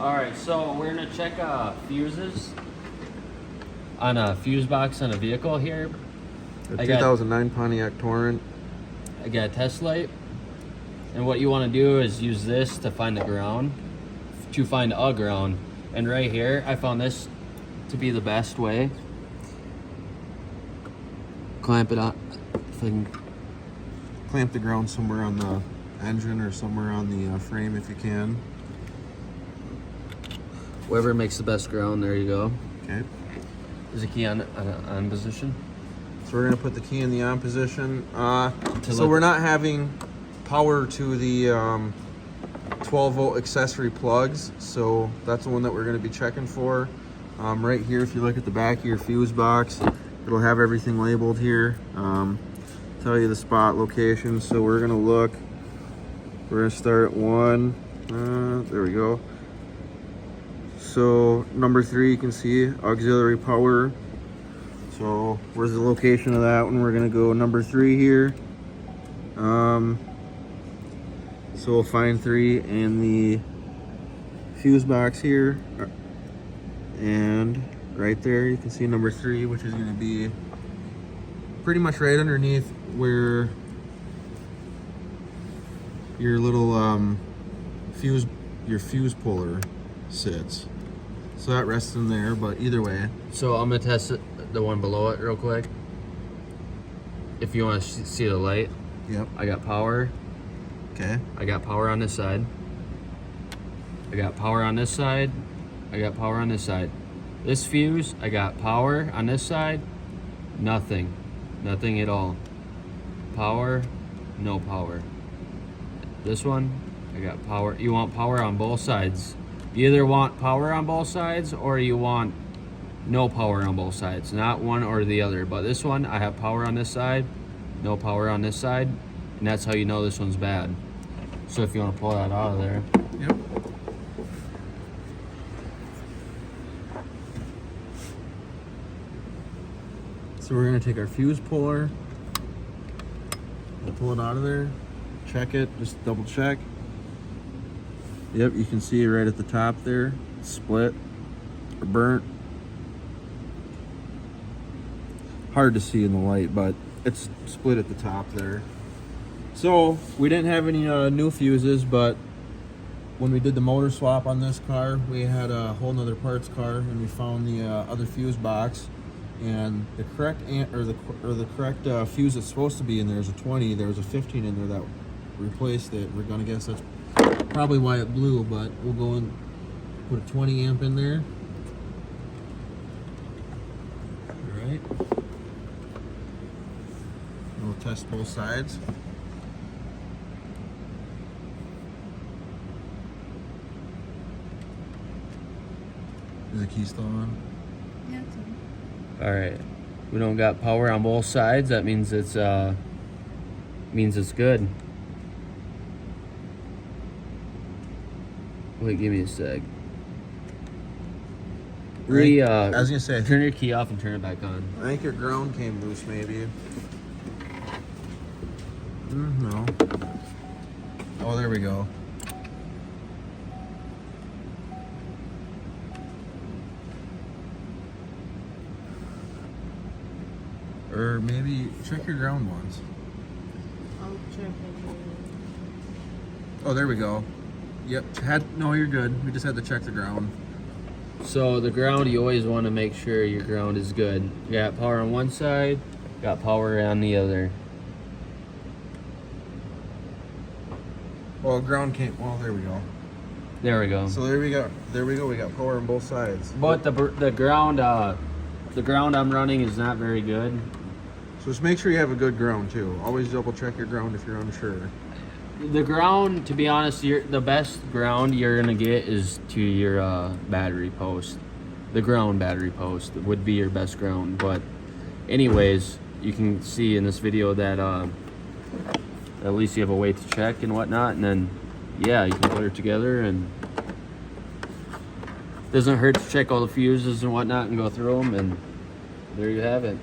Alright, so we're gonna check fuses on a fuse box on a vehicle here. A 2009 Pontiac Torrent. I got a test light. And what you want to do is use this to find the ground, to find a ground. And right here, I found this to be the best way. Clamp it up. If I can. Clamp the ground somewhere on the engine or somewhere on the frame if you can. Wherever makes the best ground, there you go. Okay. Is the key on position? So we're gonna put the key in the on position. So we're not having power to the 12 volt accessory plugs. So that's the one that we're gonna be checking for. Right here, if you look at the back of your fuse box, it'll have everything labeled here. Tell you the spot location. So we're gonna look. We're gonna start at 1. There we go. So number 3, you can see auxiliary power. So where's the location of that one? We're gonna go number 3 here. So we'll find 3 in the fuse box here. And right there you can see number 3, which is gonna be pretty much right underneath where your little fuse puller sits. So that rests in there, but either way. So I'm gonna test it, the one below it real quick. If you want to see the light. Yep. I got power. Okay. I got power on this side. I got power on this side. I got power on this side. This fuse, I got power on this side. Nothing. Nothing at all. Power, no power. This one, I got power. You want power on both sides. You either want power on both sides or you want no power on both sides. Not one or the other. But this one, I have power on this side, no power on this side. And that's how you know this one's bad. So if you want to pull that out of there. Yep. So we're gonna take our fuse puller, we'll pull it out of there, check it, just double check. Yep, you can see it right at the top there, split or burnt. Hard to see in the light, but it's split at the top there. So we didn't have any new fuses, but when we did the motor swap on this car, we had a whole nother parts car, and we found the other fuse box, and the correct correct fuse that's supposed to be in there is a 20. There was a 15 in there that replaced it. We're gonna guess that's probably why it blew, but we'll go and put a 20 amp in there. All right. We'll test both sides. Is the key still on? Yeah, it's on. All right. We don't got power on both sides. That means it's good. Wait, give me a sec. I was gonna say, turn your key off and turn it back on. I think your ground came loose, maybe. No. Oh, there we go. Or maybe check your ground once. I'll check it. Oh, there we go. Yep. No, you're good. We just had to check the ground. So the ground, you always want to make sure your ground is good. You got power on one side, got power on the other. Well, ground came. Well, there we go. There we go. So there we go. There we go. We got power on both sides. But the ground I'm running is not very good. So just make sure you have a good ground too. Always double check your ground if you're unsure. The ground, to be honest, the best ground you're gonna get is to your battery post. The ground battery post would be your best ground. But anyways, you can see in this video that at least you have a way to check and whatnot, and then yeah, you can put it together, and it doesn't hurt to check all the fuses and whatnot and go through them, and there you have it.